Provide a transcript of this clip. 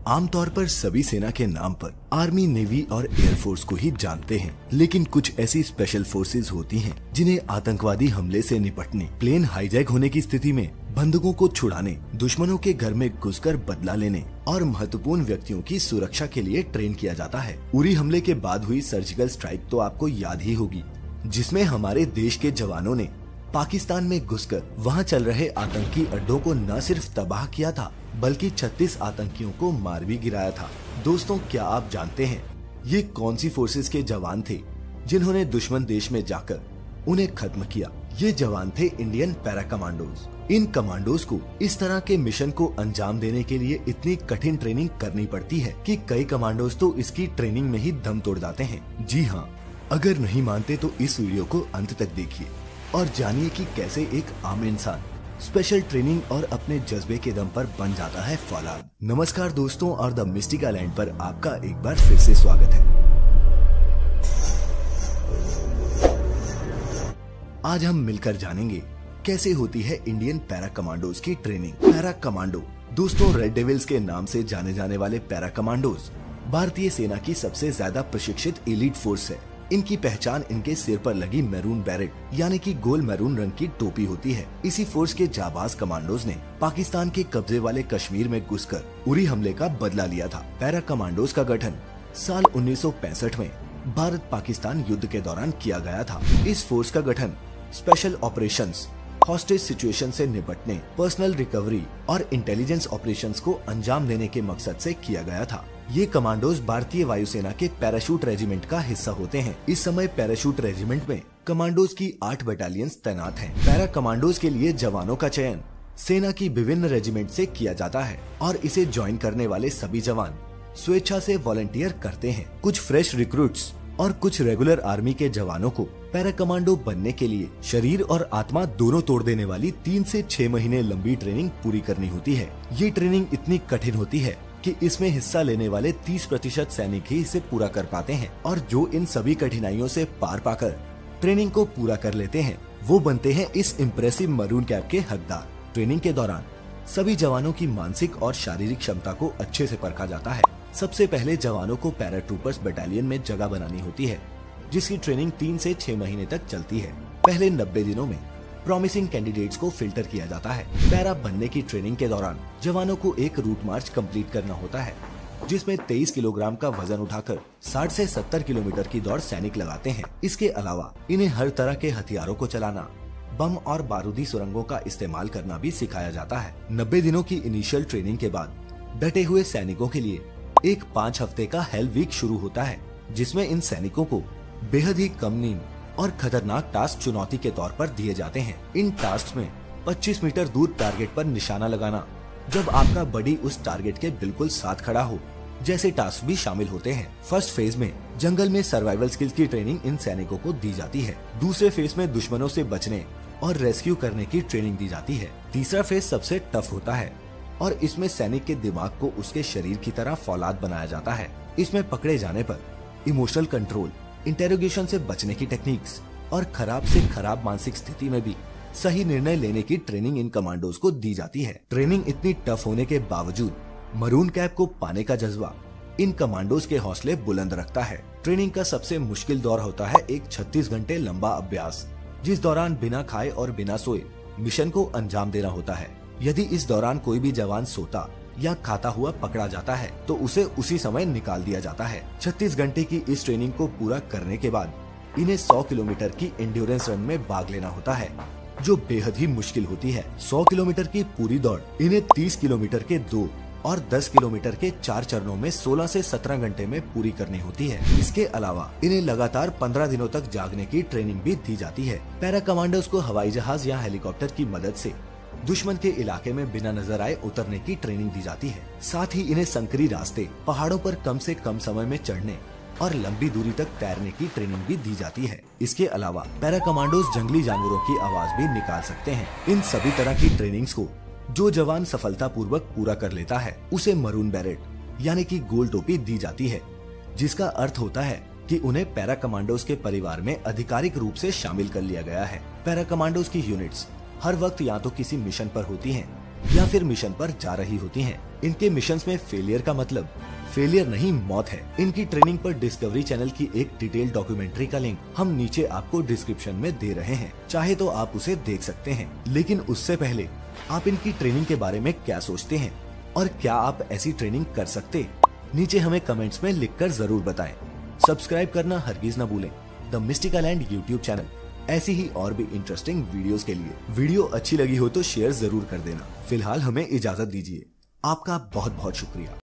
आमतौर पर सभी सेना के नाम पर आर्मी, नेवी और एयरफोर्स को ही जानते हैं, लेकिन कुछ ऐसी स्पेशल फोर्सेज होती हैं जिन्हें आतंकवादी हमले से निपटने, प्लेन हाईजैक होने की स्थिति में बंदूकों को छुड़ाने, दुश्मनों के घर में घुसकर बदला लेने और महत्वपूर्ण व्यक्तियों की सुरक्षा के लिए ट्रेन किया जाता है। उरी हमले के बाद हुई सर्जिकल स्ट्राइक तो आपको याद ही होगी, जिसमें हमारे देश के जवानों ने पाकिस्तान में घुसकर वहां चल रहे आतंकी अड्डों को न सिर्फ तबाह किया था, बल्कि 36 आतंकियों को मार भी गिराया था। दोस्तों, क्या आप जानते हैं ये कौन सी फोर्सेस के जवान थे जिन्होंने दुश्मन देश में जाकर उन्हें खत्म किया? ये जवान थे इंडियन पैरा कमांडोज। इन कमांडोज को इस तरह के मिशन को अंजाम देने के लिए इतनी कठिन ट्रेनिंग करनी पड़ती है कि कई कमांडोज तो इसकी ट्रेनिंग में ही दम तोड़ जाते हैं। जी हाँ, अगर नहीं मानते तो इस वीडियो को अंत तक देखिए और जानिए कि कैसे एक आम इंसान स्पेशल ट्रेनिंग और अपने जज्बे के दम पर बन जाता है फौलाद। नमस्कार दोस्तों, और द मिस्टिक आइलैंड पर आपका एक बार फिर से स्वागत है। आज हम मिलकर जानेंगे कैसे होती है इंडियन पैरा कमांडोज की ट्रेनिंग। पैरा कमांडो दोस्तों, रेड डेविल्स के नाम से जाने जाने वाले पैरा कमांडोज भारतीय सेना की सबसे ज्यादा प्रशिक्षित एलीट फोर्स है। इनकी पहचान इनके सिर पर लगी मैरून बैरेट यानी कि गोल मैरून रंग की टोपी होती है। इसी फोर्स के जाबाज कमांडोज ने पाकिस्तान के कब्जे वाले कश्मीर में घुसकर उरी हमले का बदला लिया था। पैरा कमांडोज का गठन साल 1965 में भारत पाकिस्तान युद्ध के दौरान किया गया था। इस फोर्स का गठन स्पेशल ऑपरेशंस, हॉस्टेज सिचुएशन से निपटने, पर्सनल रिकवरी और इंटेलिजेंस ऑपरेशंस को अंजाम देने के मकसद से किया गया था। ये कमांडोज भारतीय वायुसेना के पैराशूट रेजिमेंट का हिस्सा होते हैं। इस समय पैराशूट रेजिमेंट में कमांडोज की 8 बटालियंस तैनात हैं। पैरा कमांडोज के लिए जवानों का चयन सेना की विभिन्न रेजिमेंट से किया जाता है और इसे ज्वाइन करने वाले सभी जवान स्वेच्छा से वॉलंटियर करते हैं। कुछ फ्रेश रिक्रूट्स और कुछ रेगुलर आर्मी के जवानों को पैरा कमांडो बनने के लिए शरीर और आत्मा दोनों तोड़ देने वाली 3 से 6 महीने लंबी ट्रेनिंग पूरी करनी होती है। ये ट्रेनिंग इतनी कठिन होती है कि इसमें हिस्सा लेने वाले 30% सैनिक ही इसे पूरा कर पाते हैं, और जो इन सभी कठिनाइयों से पार पाकर ट्रेनिंग को पूरा कर लेते हैं वो बनते हैं इस इम्प्रेसिव मरून कैप के हकदार। ट्रेनिंग के दौरान सभी जवानों की मानसिक और शारीरिक क्षमता को अच्छे से परखा जाता है। सबसे पहले जवानों को पैरा ट्रूपर्स बटालियन में जगह बनानी होती है, जिसकी ट्रेनिंग 3 से 6 महीने तक चलती है। पहले 90 दिनों में प्रॉमिसिंग कैंडिडेट्स को फिल्टर किया जाता है। पैरा बनने की ट्रेनिंग के दौरान जवानों को एक रूट मार्च कंप्लीट करना होता है, जिसमें 23 किलोग्राम का वजन उठाकर 60 से 70 किलोमीटर की दौड़ सैनिक लगाते हैं। इसके अलावा इन्हें हर तरह के हथियारों को चलाना, बम और बारूदी सुरंगों का इस्तेमाल करना भी सिखाया जाता है। 90 दिनों की इनिशियल ट्रेनिंग के बाद डटे हुए सैनिकों के लिए एक 5 हफ्ते का हेल वीक शुरू होता है, जिसमें इन सैनिकों को बेहद ही कम नींद और खतरनाक टास्क चुनौती के तौर पर दिए जाते हैं। इन टास्क में 25 मीटर दूर टारगेट पर निशाना लगाना, जब आपका बॉडी उस टारगेट के बिल्कुल साथ खड़ा हो, जैसे टास्क भी शामिल होते हैं। फर्स्ट फेज में जंगल में सर्वाइवल स्किल्स की ट्रेनिंग इन सैनिकों को दी जाती है। दूसरे फेज में दुश्मनों से बचने और रेस्क्यू करने की ट्रेनिंग दी जाती है। तीसरा फेज सबसे टफ होता है और इसमें सैनिक के दिमाग को उसके शरीर की तरह फौलाद बनाया जाता है। इसमें पकड़े जाने पर इमोशनल कंट्रोल, इंटेरोगेशन से बचने की टेक्निक्स और खराब से खराब मानसिक स्थिति में भी सही निर्णय लेने की ट्रेनिंग इन कमांडोज को दी जाती है। ट्रेनिंग इतनी टफ होने के बावजूद मरून कैप को पाने का जज्बा इन कमांडोज के हौसले बुलंद रखता है। ट्रेनिंग का सबसे मुश्किल दौर होता है एक 36 घंटे लंबा अभ्यास, जिस दौरान बिना खाए और बिना सोए मिशन को अंजाम देना होता है। यदि इस दौरान कोई भी जवान सोता या खाता हुआ पकड़ा जाता है तो उसे उसी समय निकाल दिया जाता है। 36 घंटे की इस ट्रेनिंग को पूरा करने के बाद इन्हें 100 किलोमीटर की एंड्योरेंस रन में भाग लेना होता है, जो बेहद ही मुश्किल होती है। 100 किलोमीटर की पूरी दौड़ इन्हें 30 किलोमीटर के 2 और 10 किलोमीटर के 4 चरणों में 16 से 17 घंटे में पूरी करनी होती है। इसके अलावा इन्हें लगातार 15 दिनों तक जागने की ट्रेनिंग भी दी जाती है। पैरा कमांडोज को हवाई जहाज या हेलीकॉप्टर की मदद से दुश्मन के इलाके में बिना नजर आए उतरने की ट्रेनिंग दी जाती है। साथ ही इन्हें संकरी रास्ते, पहाड़ों पर कम से कम समय में चढ़ने और लंबी दूरी तक तैरने की ट्रेनिंग भी दी जाती है। इसके अलावा पैरा कमांडोज जंगली जानवरों की आवाज भी निकाल सकते हैं। इन सभी तरह की ट्रेनिंग्स को जो जवान सफलतापूर्वक पूरा कर लेता है उसे मरून बैरेट यानी कि गोल टोपी दी जाती है, जिसका अर्थ होता है कि उन्हें पैरा कमांडोज के परिवार में आधिकारिक रूप से शामिल कर लिया गया है। पैरा कमांडोज की यूनिट्स हर वक्त या तो किसी मिशन पर होती हैं या फिर मिशन पर जा रही होती हैं। इनके मिशंस में फेलियर का मतलब फेलियर नहीं मौत है। इनकी ट्रेनिंग पर डिस्कवरी चैनल की एक डिटेल डॉक्यूमेंट्री का लिंक हम नीचे आपको डिस्क्रिप्शन में दे रहे हैं, चाहे तो आप उसे देख सकते हैं। लेकिन उससे पहले आप इनकी ट्रेनिंग के बारे में क्या सोचते हैं और क्या आप ऐसी ट्रेनिंग कर सकते? नीचे हमें कमेंट्स में लिखकर जरूर बताएं। सब्सक्राइब करना हरगिज न भूलें the mystical land YouTube channel. ऐसी ही और भी इंटरेस्टिंग वीडियोस के लिए। वीडियो अच्छी लगी हो तो शेयर जरूर कर देना। फिलहाल हमें इजाजत दीजिए। आपका बहुत बहुत शुक्रिया।